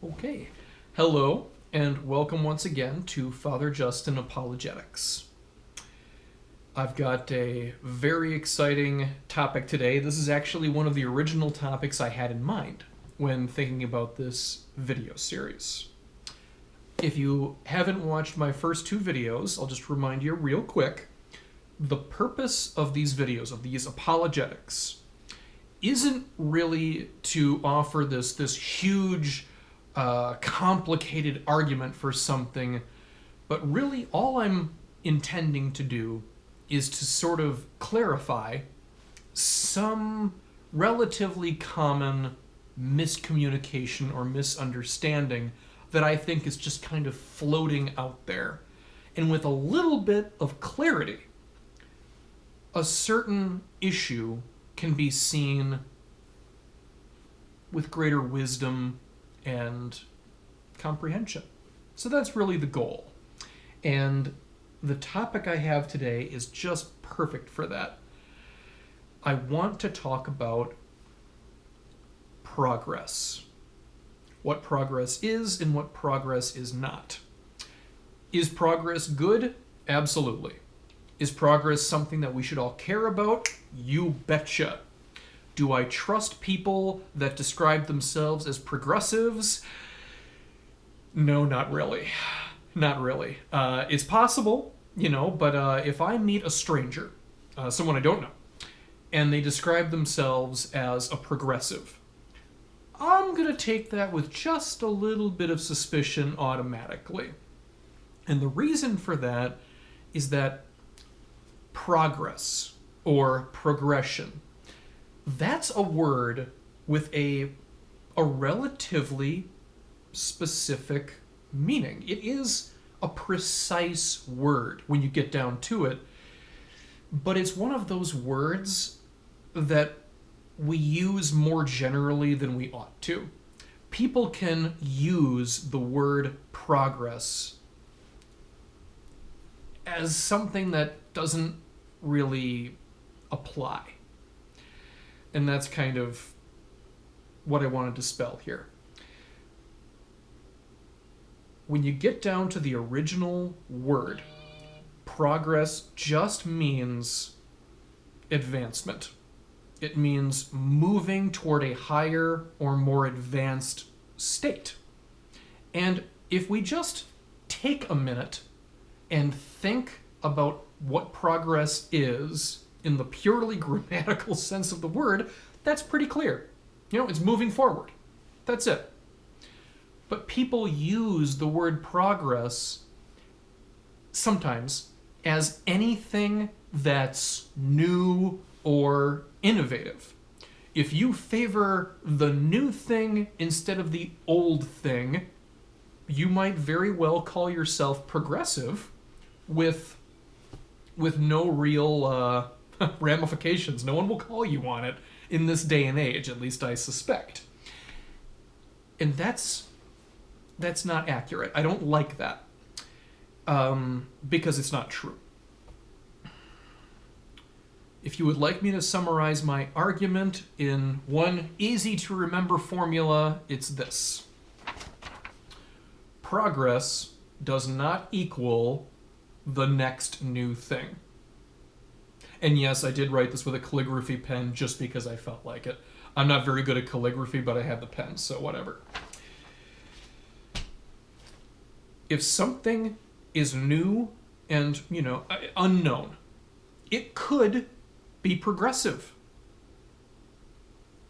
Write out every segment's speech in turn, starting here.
Okay. Hello, and welcome once again to Father Justin Apologetics. I've got a very exciting topic today. This is actually one of the original topics I had in mind when thinking about this video series. If you haven't watched my first two videos, I'll just remind you real quick. The purpose of these videos, of these apologetics, isn't really to offer this huge complicated argument for something, but really all I'm intending to do is to sort of clarify some relatively common miscommunication or misunderstanding that I think is just kind of floating out there. And with a little bit of clarity, a certain issue can be seen with greater wisdom and comprehension. So that's really the goal. And the topic I have today is just perfect for that. I want to talk about progress. What progress is and what progress is not. Is progress good? Absolutely. Is progress something that we should all care about? You betcha. Do I trust people that describe themselves as progressives? No, not really. Not really. It's possible, but if I meet a stranger, someone I don't know, and they describe themselves as a progressive, I'm going to take that with just a little bit of suspicion automatically. And the reason for that is that progress or progression, that's a word with a relatively specific meaning. It is a precise word when you get down to it, but it's one of those words that we use more generally than we ought to. People can use the word progress as something that doesn't really apply. And that's kind of what I want to dispel here. When you get down to the original word, progress just means advancement. It means moving toward a higher or more advanced state. And if we just take a minute and think about what progress is in the purely grammatical sense of the word, that's pretty clear. It's moving forward. That's it. But people use the word progress sometimes as anything that's new or innovative. If you favor the new thing instead of the old thing, you might very well call yourself progressive with no real ramifications. No one will call you on it in this day and age, at least I suspect. And that's not accurate. I don't like that because it's not true. If you would like me to summarize my argument in one easy-to-remember formula, it's this. Progress does not equal the next new thing. And yes, I did write this with a calligraphy pen just because I felt like it. I'm not very good at calligraphy, but I had the pen, so whatever. If something is new and, unknown, it could be progressive.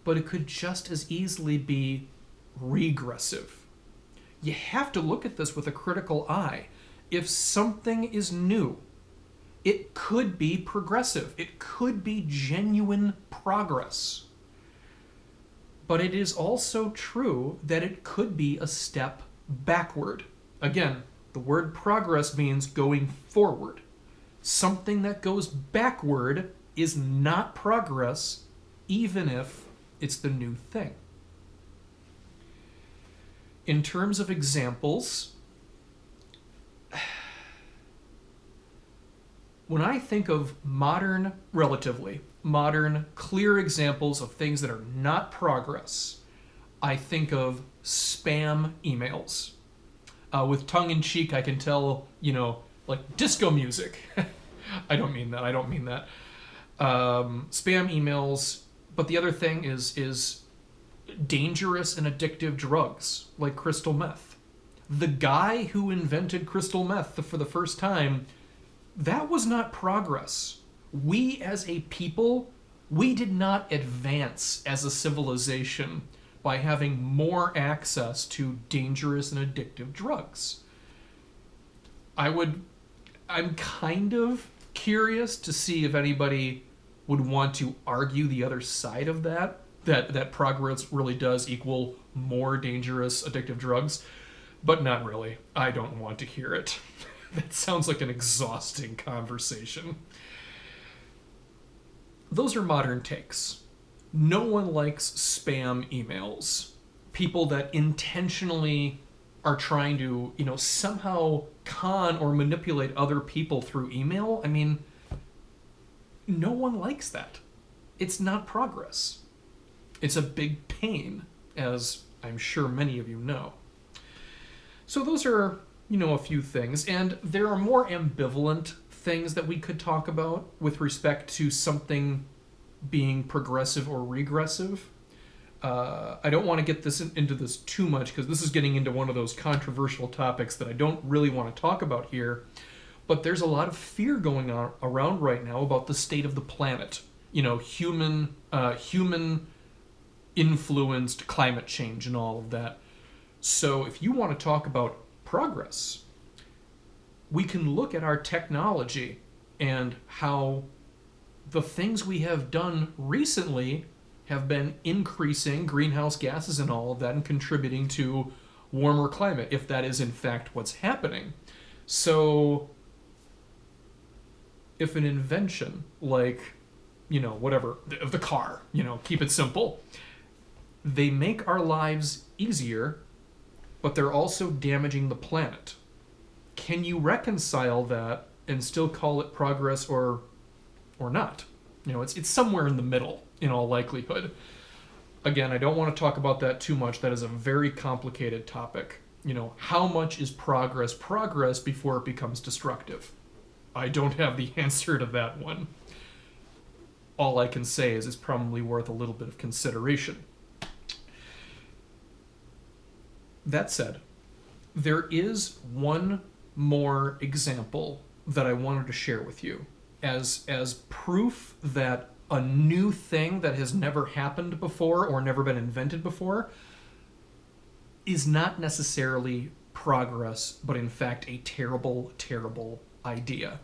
But it could just as easily be regressive. You have to look at this with a critical eye. If something is new, it could be progressive. It could be genuine progress. But it is also true that it could be a step backward. Again, the word progress means going forward. Something that goes backward is not progress, even if it's the new thing. In terms of examples, when I think of relatively modern, clear examples of things that are not progress, I think of spam emails. With tongue in cheek, I can tell, like disco music. I don't mean that. I don't mean that. Spam emails. But the other thing is dangerous and addictive drugs like crystal meth. The guy who invented crystal meth for the first time, that was not progress. We as a people, we did not advance as a civilization by having more access to dangerous and addictive drugs. I'm kind of curious to see if anybody would want to argue the other side of that progress really does equal more dangerous addictive drugs, but not really. I don't want to hear it. That sounds like an exhausting conversation. Those are modern takes. No one likes spam emails. People that intentionally are trying to, somehow con or manipulate other people through email. I mean, no one likes that. It's not progress. It's a big pain, as I'm sure many of you know. So those are, a few things. And there are more ambivalent things that we could talk about with respect to something being progressive or regressive. I don't want to get into this too much because this is getting into one of those controversial topics that I don't really want to talk about here. But there's a lot of fear going on around right now about the state of the planet. Human influenced climate change and all of that. So if you want to talk about progress, we can look at our technology and how the things we have done recently have been increasing greenhouse gases and all of that and contributing to warmer climate, if that is in fact what's happening. So if an invention like, whatever, the car, keep it simple, they make our lives easier, but they're also damaging the planet. Can you reconcile that and still call it progress or not? It's somewhere in the middle, in all likelihood. Again, I don't want to talk about that too much. That is a very complicated topic. How much is progress before it becomes destructive? I don't have the answer to that one. All I can say is it's probably worth a little bit of consideration. That said, there is one more example that I wanted to share with you as proof that a new thing that has never happened before or never been invented before is not necessarily progress, but in fact a terrible, terrible idea.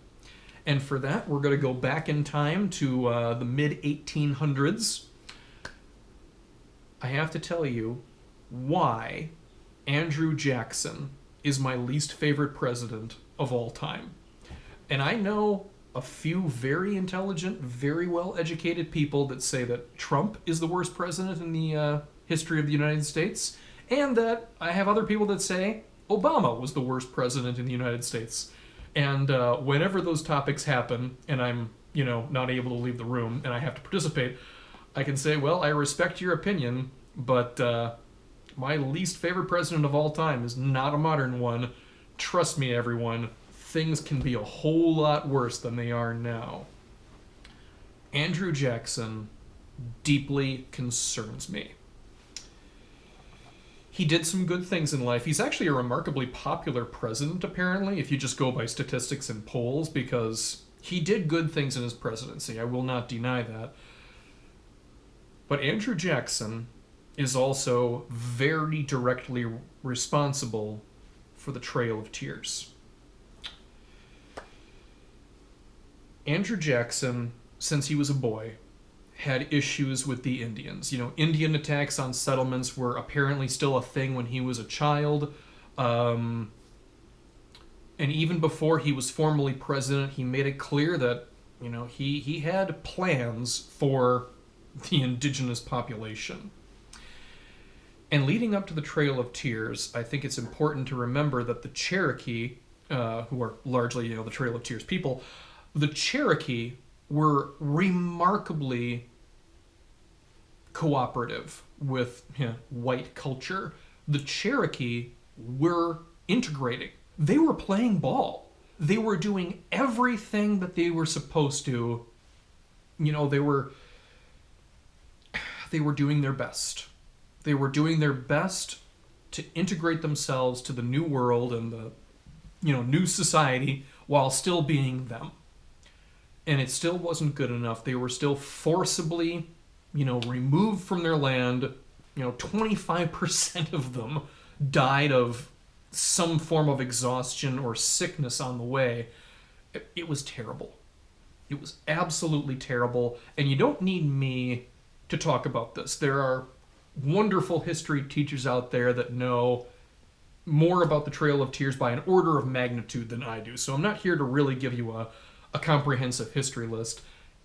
And for that, we're going to go back in time to the mid-1800s. I have to tell you why Andrew Jackson is my least favorite president of all time. And I know a few very intelligent, very well-educated people that say that Trump is the worst president in the history of the United States, and that I have other people that say Obama was the worst president in the United States. And whenever those topics happen, and I'm, not able to leave the room, and I have to participate, I can say, well, I respect your opinion, but my least favorite president of all time is not a modern one. Trust me, everyone, things can be a whole lot worse than they are now. Andrew Jackson deeply concerns me. He did some good things in life. He's actually a remarkably popular president, apparently, if you just go by statistics and polls, because he did good things in his presidency. I will not deny that. But Andrew Jackson is also very directly responsible for the Trail of Tears. Andrew Jackson, since he was a boy, had issues with the Indians. Indian attacks on settlements were apparently still a thing when he was a child. And even before he was formally president, he made it clear that, he had plans for the indigenous population. And leading up to the Trail of Tears, I think it's important to remember that the Cherokee, who are largely, the Trail of Tears people, the Cherokee were remarkably cooperative with white culture. The Cherokee were integrating. They were playing ball. They were doing everything that they were supposed to. They were doing their best. They were doing their best to integrate themselves to the new world and the new society while still being them. And it still wasn't good enough. They were still forcibly, removed from their land. 25% of them died of some form of exhaustion or sickness on the way. It was terrible. It was absolutely terrible. And you don't need me to talk about this. There are wonderful history teachers out there that know more about the Trail of Tears by an order of magnitude than I do. So I'm not here to really give you a comprehensive history list.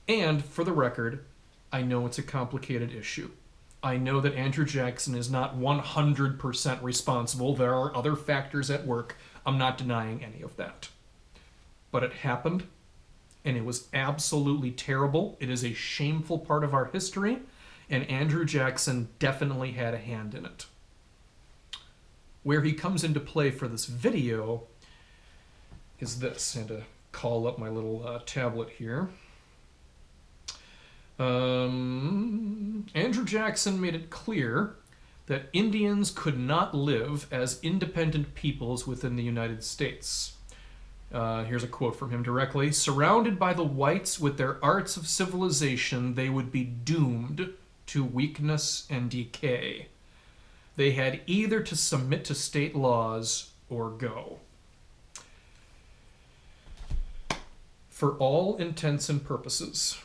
And for the record, I know it's a complicated issue. I know that Andrew Jackson is not 100% responsible. There are other factors at work. I'm not denying any of that. But it happened, and it was absolutely terrible. It is a shameful part of our history, and Andrew Jackson definitely had a hand in it. Where he comes into play for this video is this. I had to call up my little tablet here. Andrew Jackson made it clear that Indians could not live as independent peoples within the United States. Here's a quote from him directly. "Surrounded by the whites with their arts of civilization, they would be doomed to weakness and decay. They had either to submit to state laws or go." For all intents and purposes,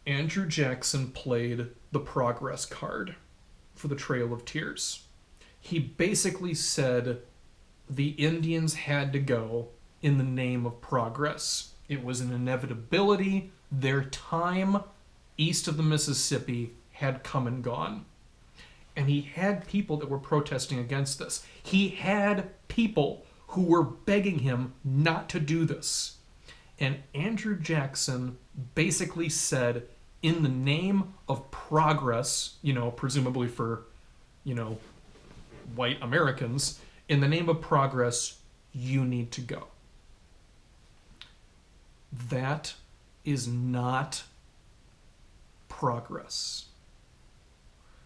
Andrew Jackson played the progress card for the Trail of Tears. He basically said the Indians had to go in the name of progress. It was an inevitability. Their time east of the Mississippi had come and gone. And he had people that were protesting against this. He had people who were begging him not to do this. And Andrew Jackson basically said, in the name of progress, presumably for, white Americans, in the name of progress, you need to go. That is not progress.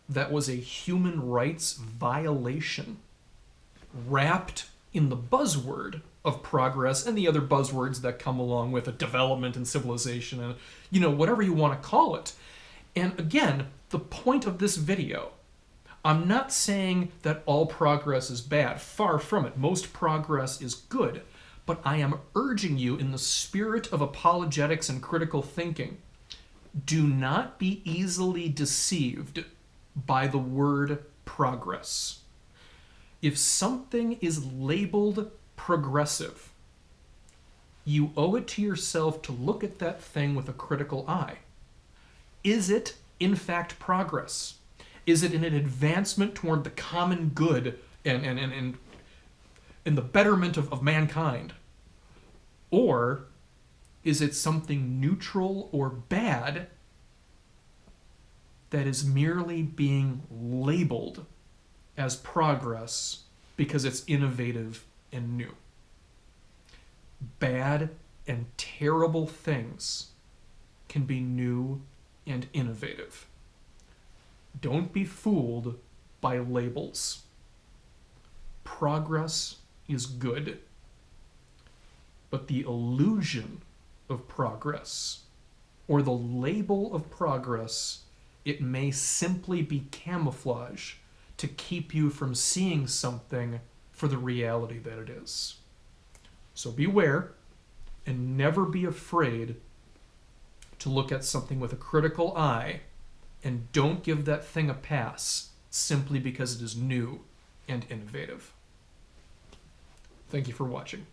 That was a human rights violation wrapped in the buzzword of progress and the other buzzwords that come along with it, development and civilization and, whatever you want to call it. And again, the point of this video, I'm not saying that all progress is bad. Far from it. Most progress is good. But I am urging you in the spirit of apologetics and critical thinking, do not be easily deceived by the word progress. If something is labeled progressive, you owe it to yourself to look at that thing with a critical eye. Is it, in fact, progress? Is it an advancement toward the common good and the betterment of mankind? Or is it something neutral or bad that is merely being labeled as progress because it's innovative and new? Bad and terrible things can be new and innovative. Don't be fooled by labels. Progress is good. But the illusion of progress, or the label of progress, it may simply be camouflage to keep you from seeing something for the reality that it is. So beware, and never be afraid to look at something with a critical eye, and don't give that thing a pass simply because it is new and innovative. Thank you for watching.